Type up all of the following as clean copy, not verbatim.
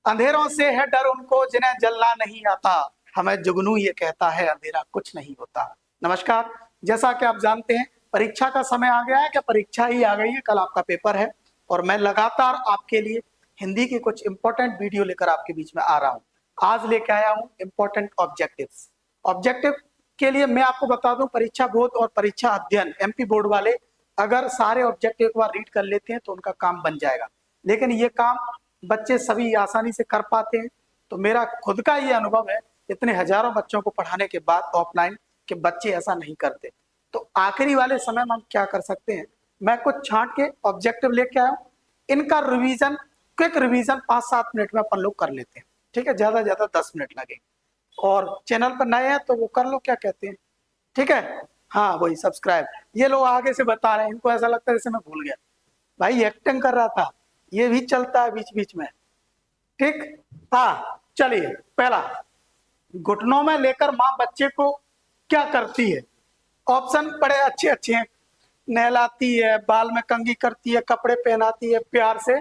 अंधेरों से है डर उनको जिन्हें जलना नहीं आता, हमें जुगनू ये कहता है अंधेरा कुछ नहीं होता। नमस्कार, जैसा कि आप जानते हैं परीक्षा का समय आ गया है, क्या परीक्षा ही आ गई है, कल आपका पेपर है और मैं लगातार आपके लिए हिंदी की कुछ इंपॉर्टेंट वीडियो लेकर आपके बीच में आ रहा हूं। आज लेकर आया हूं इंपॉर्टेंट ऑब्जेक्टिव्स। ऑब्जेक्टिव के लिए मैं आपको बता दूं, परीक्षा बोर्ड और परीक्षा अध्ययन एमपी बोर्ड वाले अगर सारे ऑब्जेक्टिव एक बार रीड कर लेते हैं तो उनका काम बन जाएगा, लेकिन ये काम बच्चे सभी आसानी से कर पाते हैं। तो मेरा खुद का ये अनुभव है, इतने हजारों बच्चों को पढ़ाने के बाद ऑफलाइन के बच्चे ऐसा नहीं करते। तो आखिरी वाले समय में हम क्या कर सकते हैं, मैं कुछ छांट के ऑब्जेक्टिव लेके आया हूं, इनका रिवीजन, क्विक रिवीजन 5-7 मिनट में अपन लोग कर लेते हैं। ठीक है, ज्यादा ज्यादा 10 मिनट लगेंगे। और चैनल पर नए हैं तो वो कर लो, क्या कहते हैं, ठीक है, हाँ वही सब्सक्राइब। ये लोग आगे से बता रहे हैं, इनको ऐसा लगता है जैसे मैं भूल गया, भाई एक्टिंग कर रहा था, ये भी चलता है बीच बीच में। ठीक, हाँ चलिए, पहला, घुटनों में लेकर माँ बच्चे को क्या करती है? ऑप्शन बड़े अच्छे अच्छे हैं, नहलाती है, बाल में कंघी करती है, कपड़े पहनाती है, प्यार से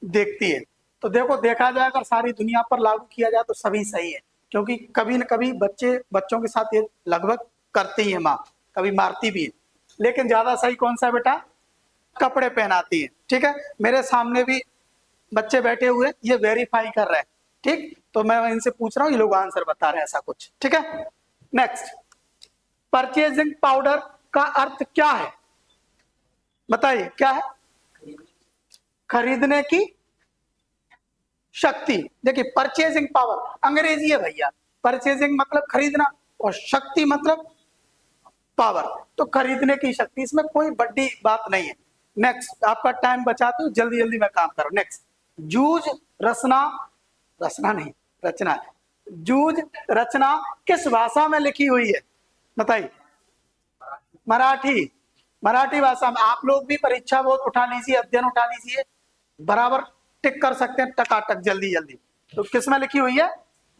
देखती है। तो देखो, देखा जाए अगर सारी दुनिया पर लागू किया जाए तो सभी सही है, क्योंकि कभी न कभी बच्चों के साथ ये लगभग करती ही है माँ, कभी मारती भी है, लेकिन ज्यादा सही कौन सा बेटा? कपड़े पहनाती है। ठीक है, मेरे सामने भी बच्चे बैठे हुए ये वेरीफाई कर रहे हैं। ठीक, तो मैं इनसे पूछ रहा हूँ, ये लोग आंसर बता रहे हैं ऐसा कुछ। ठीक है, नेक्स्ट, परचेजिंग पाउडर का अर्थ क्या है? बताइए क्या है? खरीदने की शक्ति। देखिए, परचेजिंग पावर अंग्रेजी है भैया, परचेजिंग मतलब खरीदना और शक्ति मतलब पावर, तो खरीदने की शक्ति, इसमें कोई बड़ी बात नहीं है। नेक्स्ट, आपका टाइम बचाते हो, जल्दी जल्दी मैं काम करूं। नेक्स्ट, जूझ रचना, रचना नहीं रचना है, जूझ रचना किस भाषा में लिखी हुई है? बताइए। मराठी, मराठी भाषा में। आप लोग भी परीक्षा बोर्ड उठा लीजिए, अध्ययन उठा लीजिए, बराबर टिक कर सकते हैं टकाटक जल्दी जल्दी। तो किस में लिखी हुई है?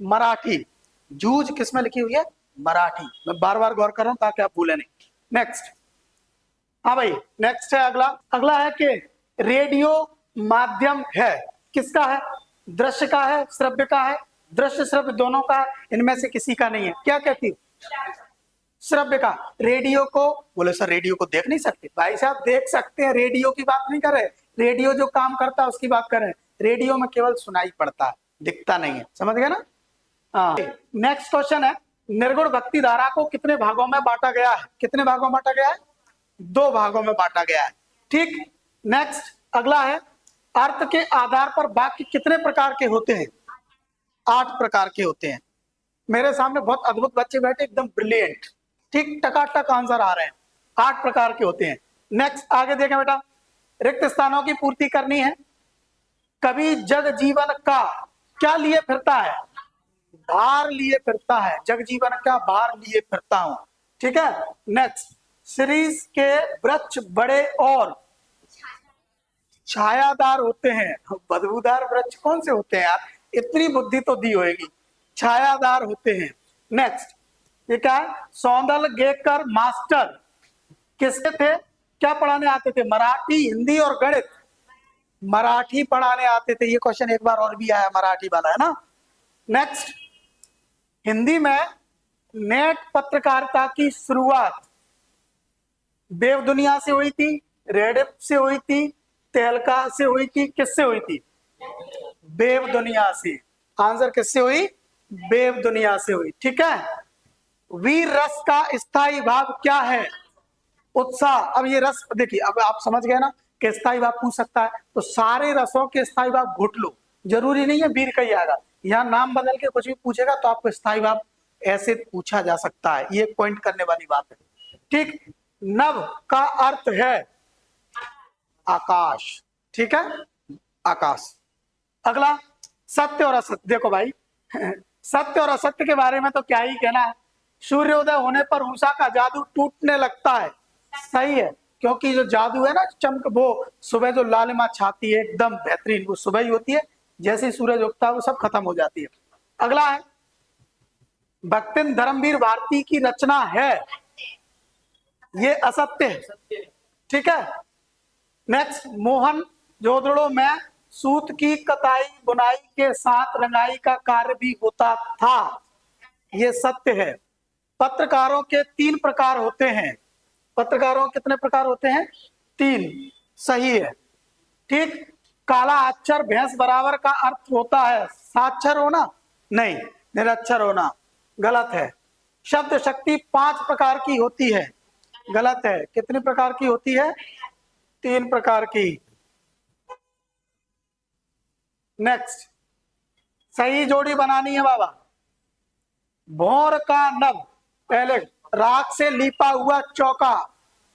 मराठी। जूझ किस में लिखी हुई है? मराठी। मैं बार बार गौर कर रहा हूं ताकि आप भूले नहीं। नेक्स्ट, हाँ भाई, नेक्स्ट है अगला। अगला है कि रेडियो माध्यम है किसका है? दृश्य का है, श्रव्य का है? दृश्य श्रव्य दोनों का है, इनमें से किसी का नहीं है। क्या कहती हूँ? श्रव्य का। रेडियो को बोले सर रेडियो को देख नहीं सकते, भाई साहब देख सकते हैं, रेडियो की बात नहीं कर रहे, रेडियो जो काम करता है उसकी बात कर रहे हैं। रेडियो में केवल सुनाई पड़ता है, दिखता नहीं है, समझ गए ना? हाँ। नेक्स्ट क्वेश्चन है, निर्गुण भक्ति धारा को कितने भागों में बांटा गया है? कितने भागों में बांटा गया है? 2 भागों में बांटा गया है। ठीक, नेक्स्ट अगला है, अर्थ के आधार पर वाक्य कितने प्रकार के होते हैं? 8 प्रकार के होते हैं। मेरे सामने बहुत अद्भुत बच्चे बैठे, एकदम ब्रिलियंट, ठीक टकाटक आंसर आ रहे हैं। 8 प्रकार के होते हैं। नेक्स्ट आगे देखें बेटा, रिक्त स्थानों की पूर्ति करनी है, कभी जग जीवन का क्या लिए फिरता है? भार लिए फिरता है, जग जीवन का भार लिए फिरता हूं। ठीक है, नेक्स्ट, सीरीज के वृक्ष बड़े और छायादार होते हैं, बदबूदार वृक्ष कौन से होते हैं यार? इतनी बुद्धि तो दी होगी, छायादार होते हैं। नेक्स्ट, ये क्या है? सौंदल गेकर मास्टर किसके थे? क्या पढ़ाने आते थे? मराठी, हिंदी और गणित। मराठी पढ़ाने आते थे। ये क्वेश्चन एक बार और भी आया, मराठी वाला है ना। नेक्स्ट, हिंदी में नेट पत्रकारिता की शुरुआत देव दुनिया से हुई थी, रेडिफ से हुई थी, तहलका से हुई थी, किससे हुई थी? बेव दुनिया से। आंसर किससे हुई? बेव दुनिया से हुई। ठीक है, वीर रस का स्थायी भाव क्या है? उत्साह। अब ये रस देखिए, अब आप समझ गए ना कि स्थायी भाव पूछ सकता है, तो सारे रसों के स्थायी भाव घुट लो, जरूरी नहीं है वीर का ही आएगा, यहाँ नाम बदल के कुछ भी पूछेगा तो आपको स्थायी भाव ऐसे पूछा जा सकता है, ये पॉइंट करने वाली बात है। ठीक, नभ का अर्थ है आकाश। ठीक है, आकाश। अगला, सत्य और असत्य। देखो भाई सत्य और असत्य के बारे में तो क्या ही कहना है, सूर्योदय होने पर उषा का जादू टूटने लगता है। सही है, क्योंकि जो जादू है ना चमक, वो सुबह जो लालिमा छाती है एकदम बेहतरीन, वो सुबह ही होती है, जैसे ही सूरज उगता है वो सब खत्म हो जाती है। अगला है, भक्तिन धर्मवीर भारती की रचना है, ये असत्य है। ठीक है, नेक्स्ट, मोहन जोदड़ो में सूत की कताई बुनाई के साथ रंगाई का कार्य भी होता था, ये सत्य है। पत्रकारों के 3 प्रकार होते हैं। पत्रकारों के कितने प्रकार होते हैं? 3। सही है। ठीक। काला अक्षर भैंस बराबर का अर्थ होता है साक्षर होना? नहीं, निरक्षर होना। गलत है। शब्द शक्ति 5 प्रकार की होती है। गलत है। कितने प्रकार की होती है? 3 प्रकार की। नेक्स्ट, सही जोड़ी बनानी है बाबा। भौर का नभ, पहले राख से लीपा हुआ चौका,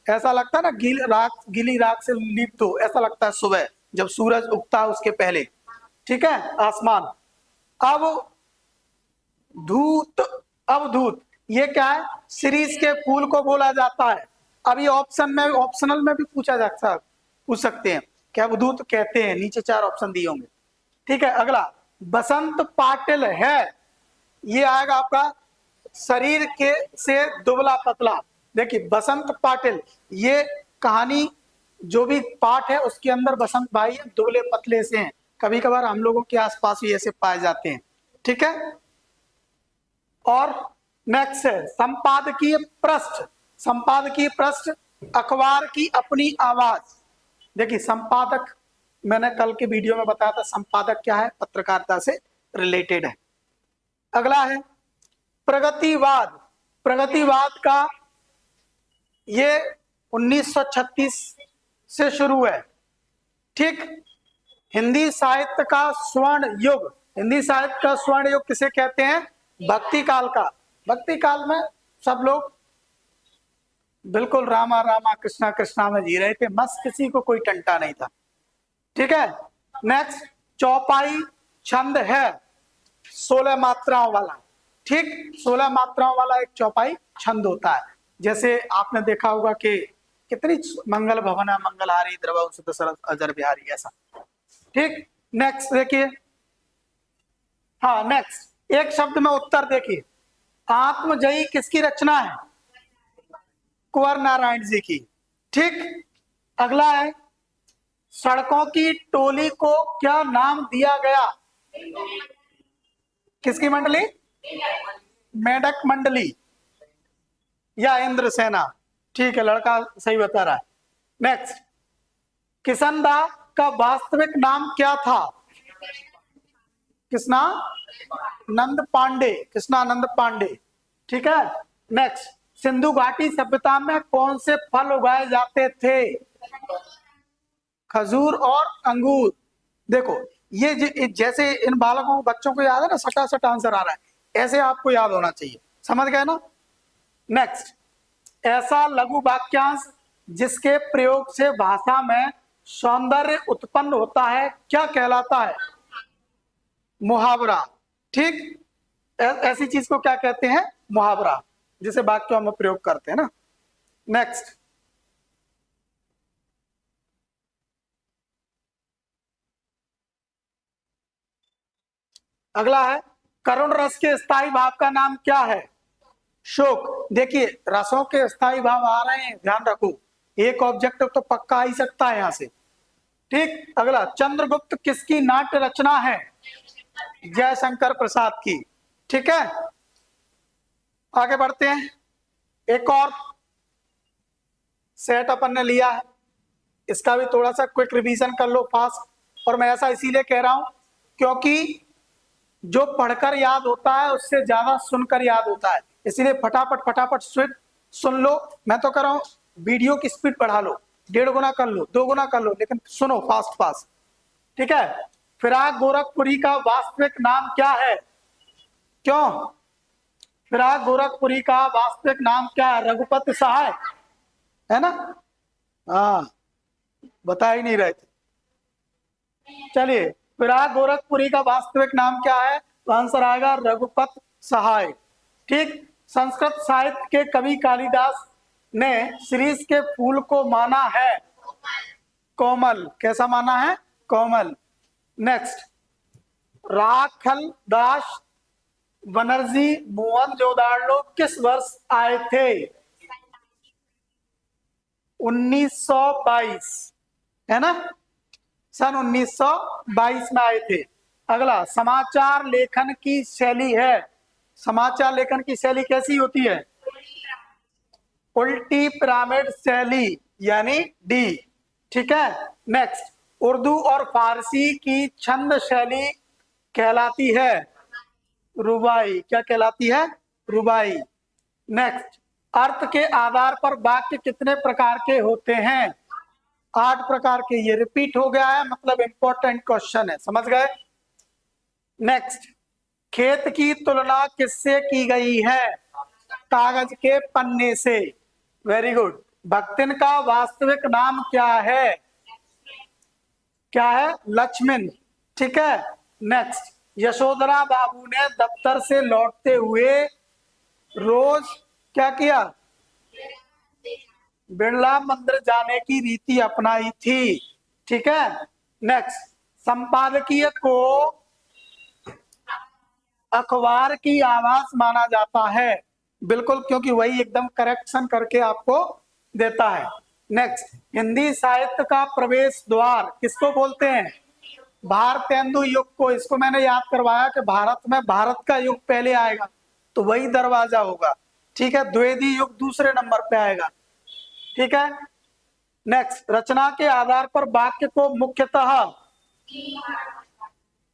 ऐसा लगता है ना, गीली राख से लीप दो, ऐसा लगता है सुबह जब सूरज उगता है उसके पहले। ठीक है, आसमान। अब धूत, अवधूत, ये क्या है? सीरीज के फूल को बोला जाता है। अभी ऑप्शनल में भी पूछ सकते हैं क्या अवधूत कहते हैं, नीचे 4 ऑप्शन दिए होंगे। ठीक है, अगला बसंत पाटिल है, ये आएगा आपका शरीर के से दुबला पतला। देखिए बसंत पाटिल, ये कहानी जो भी पाठ है उसके अंदर बसंत भाई दुबले पतले से हैं, कभी कभार हम लोगों के आसपास भी ऐसे पाए जाते हैं। ठीक है, और नेक्स्ट है संपादकीय पृष्ठ। संपादकीय पृष्ठ, अखबार की अपनी आवाज। देखिए संपादक, मैंने कल के वीडियो में बताया था, संपादक क्या है? पत्रकारिता से रिलेटेड है। अगला है प्रगतिवाद। प्रगतिवाद का ये 1936 से शुरू है। ठीक। हिंदी साहित्य का स्वर्ण युग, हिंदी साहित्य का स्वर्ण युग किसे कहते हैं? भक्ति काल का। भक्ति काल में सब लोग बिल्कुल रामा रामा कृष्णा कृष्णा में जी रहे थे, मस्त, किसी को कोई टंटा नहीं था। ठीक है, नेक्स्ट चौपाई छंद है 16 मात्राओं वाला। ठीक, 16 मात्राओं वाला एक चौपाई छंद होता है। जैसे आपने देखा होगा कि कितनी मंगल भवना मंगलहारी द्रवंश दशरथ अजर बिहारी, ऐसा। ठीक, नेक्स्ट देखिए, हाँ नेक्स्ट एक शब्द में उत्तर देखिए, आत्मजयी किसकी रचना है? कुंवर नारायण जी की। ठीक, अगला है सड़कों की टोली को क्या नाम दिया गया? किसकी मंडली? मेढक मंडली या इंद्रसेना। ठीक है, लड़का सही बता रहा है। नेक्स्ट, किसनदा का वास्तविक नाम क्या था? कृष्णा नंद पांडे, कृष्णानंद पांडे। ठीक है, नेक्स्ट सिंधु घाटी सभ्यता में कौन से फल उगाए जाते थे? खजूर और अंगूर। देखो ये जैसे इन बालकों बच्चों को याद है ना, सटासट आंसर आ रहा है, ऐसे आपको याद होना चाहिए। समझ गए ना? नेक्स्ट, ऐसा लघु वाक्यांश जिसके प्रयोग से भाषा में सौंदर्य उत्पन्न होता है क्या कहलाता है? मुहावरा। ठीक, ऐसी चीज को क्या कहते हैं? मुहावरा, जिसे वाक्यों में प्रयोग करते हैं ना। नेक्स्ट, अगला है करुण रस के स्थायी भाव का नाम क्या है? शोक। देखिए रसों के स्थायी भाव आ रहे हैं, ध्यान रखो, एक ऑब्जेक्टिव तो पक्का आ ही सकता है यहां से। ठीक, अगला चंद्रगुप्त किसकी नाट्य रचना है? जयशंकर प्रसाद की। ठीक है, आगे बढ़ते हैं। एक और सेट अपन ने लिया है, इसका भी थोड़ा सा क्विक रिवीजन कर लो फास्ट। और मैं ऐसा इसीलिए कह रहा हूं क्योंकि जो पढ़कर याद होता है उससे ज्यादा सुनकर याद होता है, इसीलिए फटाफट फटाफट सुन लो। मैं तो कर रहा हूं वीडियो की स्पीड बढ़ा लो, 1.5 गुना कर लो, 2 गुना कर लो, लेकिन सुनो फास्ट फास्ट। ठीक है, फिराक गोरखपुरी का वास्तविक नाम क्या है? क्यों? फिराक गोरखपुरी का वास्तविक नाम क्या है? रघुपति सहाय, है ना? हाँ, बता ही नहीं रहे थे। चलिए, फिराक गोरखपुरी का वास्तविक नाम क्या है? तो आंसर आएगा रघुपत सहाय। ठीक, संस्कृत साहित्य के कवि कालिदास ने शिरीष के फूल को माना है कोमल। कैसा माना है? कोमल। नेक्स्ट, राखल दास बनर्जी मोहनजोदड़ो किस वर्ष आए थे? 1922, है ना? सन 1922 में आए थे। अगला, समाचार लेखन की शैली है। समाचार लेखन की शैली कैसी होती है? उल्टी पिरामिड शैली, यानी डी। ठीक है। नेक्स्ट, उर्दू और फारसी की छंद शैली कहलाती है रुबाई। क्या कहलाती है? रुबाई। नेक्स्ट, अर्थ के आधार पर वाक्य कितने प्रकार के होते हैं? 8 प्रकार के। ये रिपीट हो गया है, मतलब इंपॉर्टेंट क्वेश्चन है, समझ गए। नेक्स्ट, खेत की तुलना किससे की गई है? कागज के पन्ने से। Very good. भक्तिन का वास्तविक नाम क्या है? क्या है? लक्ष्मण। ठीक है। नेक्स्ट, यशोधरा बाबू ने दफ्तर से लौटते हुए रोज क्या किया? बिरला मंदिर जाने की रीति अपनाई थी। ठीक है। नेक्स्ट, संपादकीय को अखबार की आवाज माना जाता है। बिल्कुल, क्योंकि वही एकदम करेक्शन करके आपको देता है। नेक्स्ट, हिंदी साहित्य का प्रवेश द्वार किसको बोलते हैं? भारतेंदु युग को। इसको मैंने याद करवाया कि भारत में भारत का युग पहले आएगा तो वही दरवाजा होगा। ठीक है। द्विवेदी युग दूसरे नंबर पे आएगा। ठीक है। नेक्स्ट, रचना के आधार पर वाक्य को मुख्यतः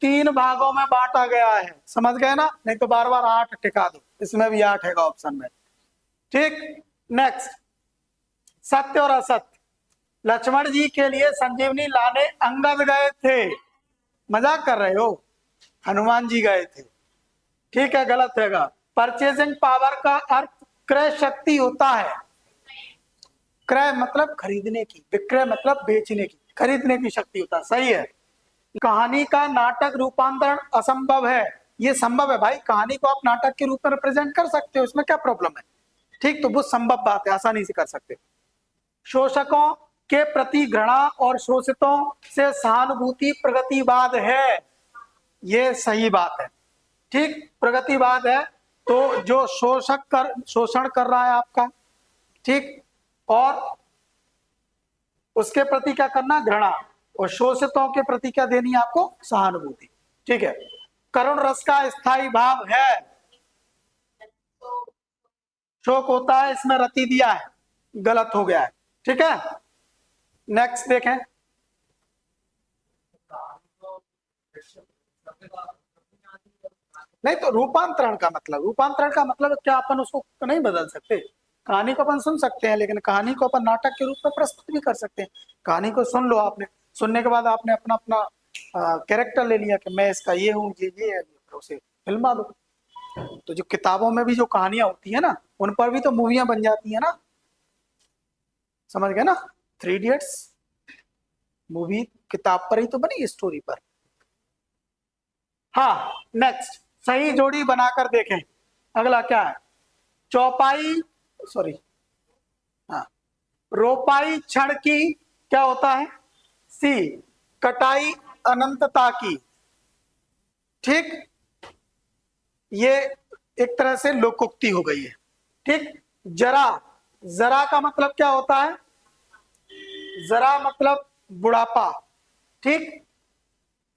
3 भागों में बांटा गया है। समझ गए ना? नहीं तो बार बार 8 टिका दो, इसमें भी 8 है ऑप्शन में। ठीक। नेक्स्ट, सत्य और असत्य। लक्ष्मण जी के लिए संजीवनी लाने अंगद गए थे। मजाक कर रहे हो? हनुमान जी गए थे। ठीक है, गलत रहेगा। परचेजिंग पावर का अर्थ क्रय शक्ति होता है। क्रय मतलब खरीदने की, विक्रय मतलब बेचने की, खरीदने की शक्ति होता है। सही है। कहानी का नाटक रूपांतरण असंभव है। ये संभव है भाई, कहानी को आप नाटक के रूप में रिप्रेजेंट कर सकते हो, इसमें क्या प्रॉब्लम है? ठीक, तो वो संभव बात है, आसानी से कर सकते हो। शोषकों के प्रति घृणा और शोषितों से सहानुभूति प्रगतिवाद है। ये सही बात है। ठीक, प्रगतिवाद है तो जो शोषण कर रहा है आपका, ठीक, और उसके प्रति क्या करना? घृणा। और शोषितों के प्रति क्या देनी है आपको? सहानुभूति। ठीक है। करुण रस का स्थायी भाव है। शोक होता है, इसमें रति दिया है, गलत हो गया है। ठीक है। नेक्स्ट देखें। नहीं तो रूपांतरण का मतलब क्या अपन उसको नहीं बदल सकते? कहानी को अपन सुन सकते हैं, लेकिन कहानी को अपन नाटक के रूप में प्रस्तुत भी कर सकते हैं। कहानी को सुन लो आपने, सुनने के बाद आपने अपना अपना कैरेक्टर ले लिया कि मैं इसका ये हूँ, ये है, तो उसे फिल्मा दो। तो जो किताबों में भी जो कहानियां होती है ना, उन पर भी तो मूवियां बन जाती है ना। समझ गए ना? 3 इडियट्स मूवी किताब पर ही तो बनी, स्टोरी पर। हाँ। नेक्स्ट, सही जोड़ी बनाकर देखें। अगला क्या है? चौपाई, सॉरी, हाँ, रोपाई क्षण की क्या होता है? सी, कटाई अनंतता की। ठीक, ये एक तरह से लोकोक्ति हो गई है। ठीक। जरा, जरा का मतलब क्या होता है? जरा मतलब बुढ़ापा। ठीक।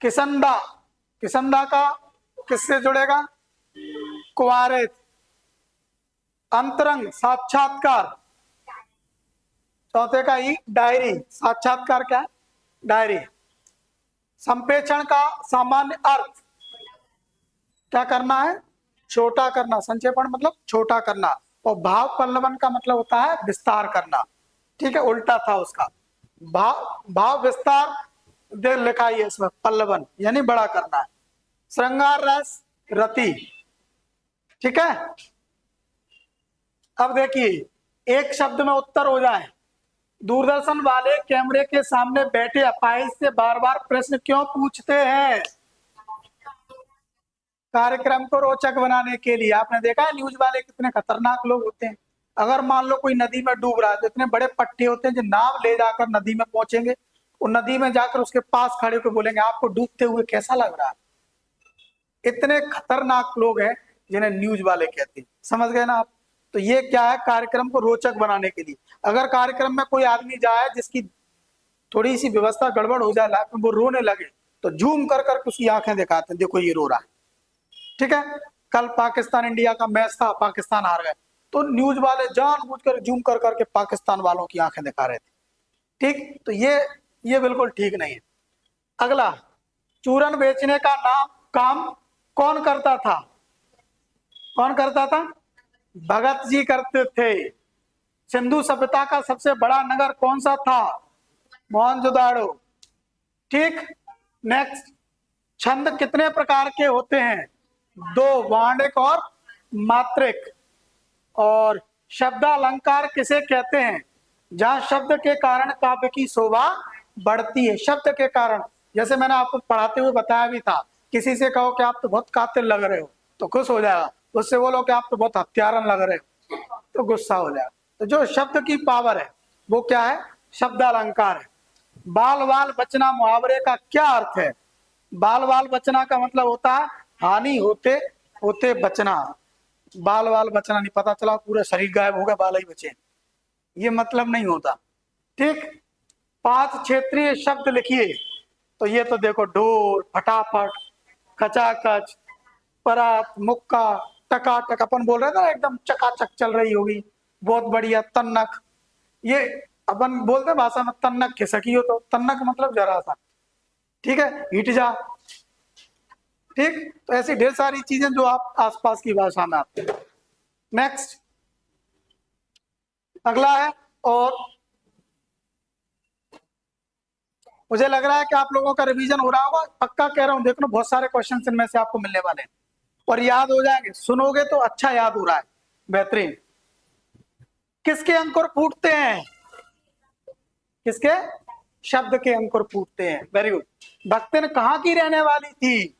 किसंदा, किसंदा का किससे जुड़ेगा? कुंवारे। अंतरंग, साक्षात्कार। चौथे का ही डायरी। साक्षात्कार क्या है? डायरी। संप्रेषण का सामान्य अर्थ क्या करना है? छोटा करना। संक्षेपण मतलब छोटा करना। और भाव पल्लवन का मतलब होता है विस्तार करना। ठीक है, उल्टा था उसका। भाव विस्तार दे लिखा है इसमें, पल्लवन यानी बड़ा करना है। श्रृंगार रस, रति। ठीक है। अब देखिए, एक शब्द में उत्तर हो जाए। दूरदर्शन वाले कैमरे के सामने बैठे अपाहिज से बार बार प्रश्न क्यों पूछते हैं? कार्यक्रम को रोचक बनाने के लिए। आपने देखा है न्यूज वाले कितने खतरनाक लोग होते हैं। अगर मान लो कोई नदी में डूब रहा है तो इतने बड़े पट्टे होते हैं जो नाव ले जाकर नदी में पहुंचेंगे, और नदी में जाकर उसके पास खड़े होकर बोलेंगे आपको डूबते हुए कैसा लग रहा है। इतने खतरनाक लोग हैं जिन्हें न्यूज वाले कहते हैं। समझ गए ना आप? तो ये क्या है? कार्यक्रम को रोचक बनाने के लिए। अगर कार्यक्रम में कोई आदमी जाए जिसकी थोड़ी सी व्यवस्था गड़बड़ हो जाए लाइफ में, वो रोने लगे तो जूम कर कर उसकी आंखें दिखाते हैं, देखो ये रो रहा है। ठीक है, कल पाकिस्तान इंडिया का मैच था, पाकिस्तान हार गए, तो न्यूज वाले जानबूझकर जूम कर करके पाकिस्तान वालों की आंखें दिखा रहे थे। ठीक, तो ये बिल्कुल ठीक नहीं है। अगला, चूरन बेचने का काम कौन करता था? कौन करता था? भगत जी करते थे। सिंधु सभ्यता का सबसे बड़ा नगर कौन सा था? मोहनजोदाड़ो। ठीक, नेक्स्ट, छंद कितने प्रकार के होते हैं? 2, वार्णिक और मात्रिक। और शब्दालंकार किसे कहते हैं? जहां शब्द के कारण काव्य की शोभा बढ़ती है। शब्द के कारण, जैसे मैंने आपको पढ़ाते हुए बताया भी था, किसी से कहो कि आप तो बहुत कातिल लग रहे हो तो खुश हो जाएगा, उससे बोलो कि आप तो बहुत हत्यारन लग रहे हो तो गुस्सा हो जाएगा। तो जो शब्द की पावर है वो क्या है? शब्दालंकार है। बाल बाल बचना मुहावरे का क्या अर्थ है? बाल बाल बचना का मतलब होता है हानि होते होते बचना। बाल बाल बचना नहीं, पता चला पूरा शरीर गायब हो गया, बाल ही बचे, ये मतलब नहीं होता। ठीक, 5 क्षेत्रीय शब्द लिखिए। तो ये तो देखो, ढोल, फटाफट, खचाखच, परात, मुक्का, टकाटक, अपन बोल रहे थे एकदम चकाचक चल रही होगी, बहुत बढ़िया। तन्नक, ये अपन बोलते भाषा में तन्नक खिसकी हो, तो तन्नक मतलब जरा सा। ठीक है, हिट जा। ठीक, तो ऐसी ढेर सारी चीजें जो आप आसपास की भाषा में आती है। नेक्स्ट, अगला है, और मुझे लग रहा है कि आप लोगों का रिवीजन हो रहा होगा, पक्का कह रहा हूं, देख लो बहुत सारे क्वेश्चन इनमें से आपको मिलने वाले हैं और याद हो जाएंगे। सुनोगे तो अच्छा याद हो रहा है, बेहतरीन। किसके अंकुर फूटते हैं? किसके? शब्द के अंकुर फूटते हैं। Very good. भक्तिन कहाँ की रहने वाली थी?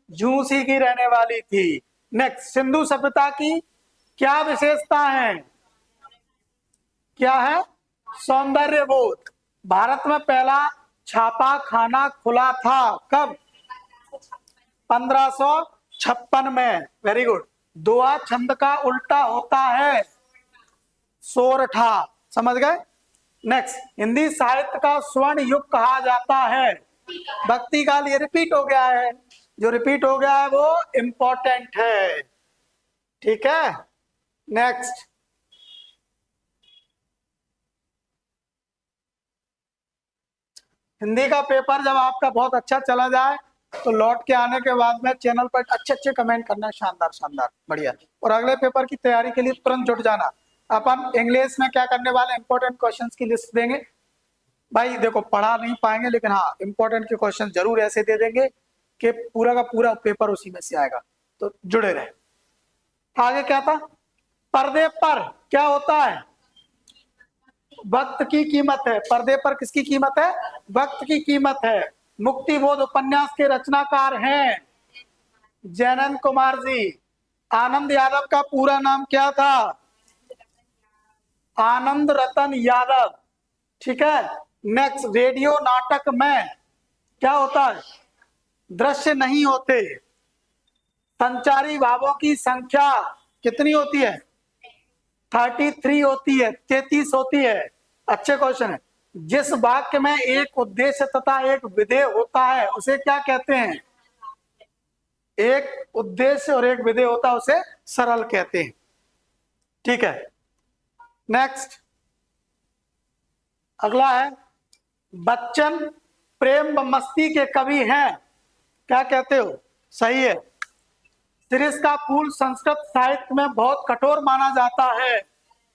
झूसी की रहने वाली थी। नेक्स्ट, सिंधु सभ्यता की क्या विशेषता है? क्या है? सौंदर्य बोध। भारत में पहला छापा खाना खुला था कब? 1556 में। Very good. दुआ छंद का उल्टा होता है सोरठा, समझ गए? नेक्स्ट, हिंदी साहित्य का स्वर्ण युग कहा जाता है। भक्ति काल, ये रिपीट हो गया है, जो रिपीट हो गया है वो इंपॉर्टेंट है। ठीक है, नेक्स्ट, हिंदी का पेपर जब आपका बहुत अच्छा चला जाए तो लौट के आने के बाद में चैनल पर अच्छे अच्छे कमेंट करना, शानदार शानदार, बढ़िया। और अगले पेपर की तैयारी के लिए तुरंत जुट जाना। अपन इंग्लिश में क्या करने वाले, इंपॉर्टेंट क्वेश्चंस की लिस्ट देंगे भाई। देखो, पढ़ा नहीं पाएंगे लेकिन हाँ इंपॉर्टेंट के क्वेश्चन जरूर ऐसे दे देंगे कि पूरा का पूरा पेपर उसी में से आएगा, तो जुड़े रहे। आगे क्या था? पर्दे पर क्या होता है? वक्त की कीमत है। पर्दे पर किसकी कीमत है? वक्त की कीमत है। मुक्तिबोध उपन्यास के रचनाकार हैं जैनंद कुमार जी। आनंद यादव का पूरा नाम क्या था? आनंद रतन यादव। ठीक है, नेक्स्ट, रेडियो नाटक में क्या होता है? दृश्य नहीं होते। संचारी भावों की संख्या कितनी होती है? 33 होती है, 33 होती है। अच्छे क्वेश्चन है। जिस वाक्य में एक उद्देश्य तथा एक विधेय होता है उसे क्या कहते हैं? एक उद्देश्य और एक विधेय होता है उसे सरल कहते हैं। ठीक है, नेक्स्ट, अगला है, बच्चन प्रेम व मस्ती के कवि हैं, क्या कहते हो? सही है। शिरीष का फूल संस्कृत साहित्य में बहुत कठोर माना जाता है,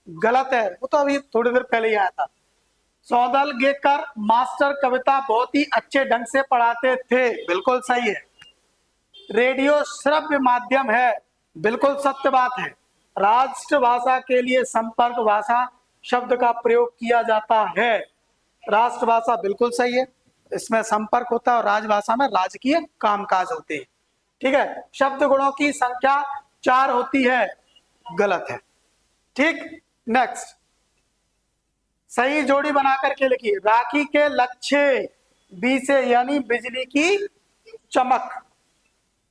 गलत है, वो तो अभी थोड़ी देर पहले ही आया था। सौदल गेकर मास्टर कविता बहुत ही अच्छे ढंग से पढ़ाते थे, बिल्कुल सही है। रेडियो श्रव्य माध्यम है, बिल्कुल सत्य बात है। राष्ट्रभाषा के लिए संपर्क भाषा शब्द का प्रयोग किया जाता है, राष्ट्रभाषा बिल्कुल सही है, इसमें संपर्क होता है और राजभाषा में राजकीय कामकाज होते हैं। ठीक है, शब्द गुणों की संख्या 4 होती है, गलत है। ठीक, नेक्स्ट, सही जोड़ी बनाकर के लिखिए। राखी के लच्छे बी से यानी बिजली की चमक।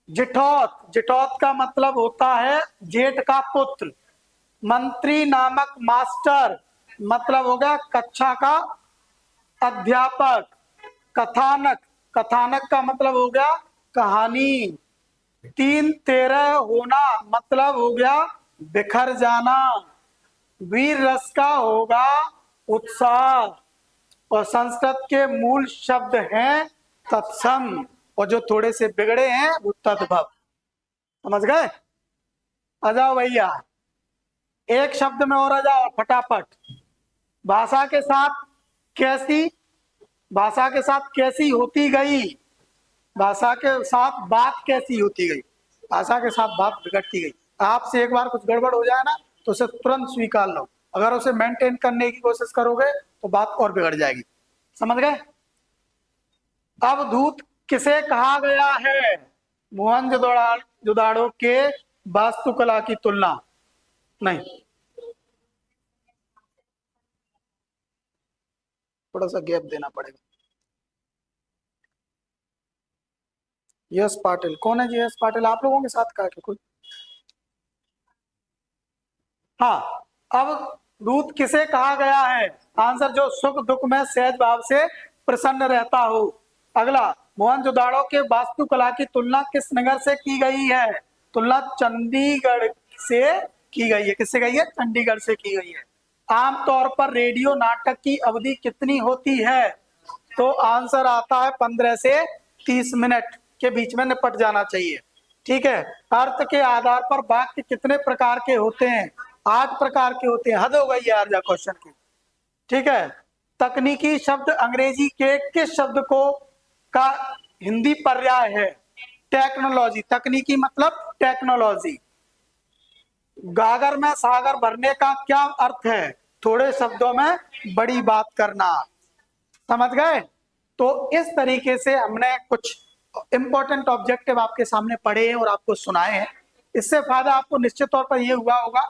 जिठौत, जिठौत का मतलब होता है जेठ का पुत्र। मंत्री नामक मास्टर मतलब हो गया कक्षा का अध्यापक, कथानक, कथानक का मतलब हो गया कहानी, 3 13 होना मतलब हो गया बिखर जाना, वीर रस का होगा उत्साह, और संस्कृत के मूल शब्द हैं तत्सम, और जो थोड़े से बिगड़े हैं वो तद्भव। समझ गए? आ जाओ भैया, एक शब्द में और आ जाओ फटाफट। भाषा के साथ कैसी, भाषा के साथ कैसी होती गई, भाषा के साथ बात कैसी होती गई, भाषा के साथ बात बिगड़ती गई। आपसे एक बार कुछ गड़बड़ हो जाए ना तो उसे तुरंत स्वीकार लो, अगर उसे मेंटेन करने की कोशिश करोगे तो बात और बिगड़ जाएगी। समझ गए? अवधूत किसे कहा गया है? मोहनजोदड़ो के वास्तुकला की तुलना नहीं, थोड़ा सा गैप देना पड़ेगा। यश पाटिल कौन है जी? यश पाटिल आप लोगों के साथ का क्या कोई? हाँ, अब दूत किसे कहा गया है? आंसर, जो सुख दुख में सहज भाव से प्रसन्न रहता हो। अगला, मोहनजोदड़ो के वास्तुकला की तुलना किस नगर से की गई है? तुलना चंडीगढ़ से की गई है। किससे गई है? चंडीगढ़ से की गई है। आमतौर पर रेडियो नाटक की अवधि कितनी होती है? तो आंसर आता है 15 से 30 मिनट के बीच में निपट जाना चाहिए। ठीक है। अर्थ के आधार पर वाक्य कितने प्रकार के होते हैं? 8 प्रकार के होते हैं। हद हो गई यार जा क्वेश्चन की। ठीक है। तकनीकी शब्द अंग्रेजी के किस शब्द को का हिंदी पर्याय है? टेक्नोलॉजी। तकनीकी मतलब टेक्नोलॉजी। गागर में सागर भरने का क्या अर्थ है? थोड़े शब्दों में बड़ी बात करना। समझ गए? तो इस तरीके से हमने कुछ इंपॉर्टेंट ऑब्जेक्टिव आपके सामने पढ़े हैं और आपको सुनाए हैं। इससे फायदा आपको निश्चित तौर पर यह हुआ होगा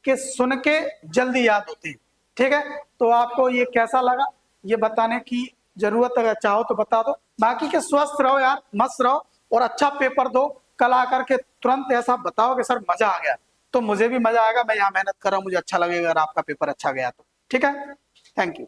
कि सुन के जल्दी याद होते हैं। ठीक है। तो आपको ये कैसा लगा ये बताने की जरूरत अगर चाहो तो बता दो। बाकी के स्वस्थ रहो यार, मस्त रहो और अच्छा पेपर दो। कल आकर के तुरंत ऐसा बताओ कि सर मजा आ गया, तो मुझे भी मजा आएगा। मैं यहाँ मेहनत कर रहा हूँ, मुझे अच्छा लगेगा अगर आपका पेपर अच्छा गया तो। ठीक है। Thank you.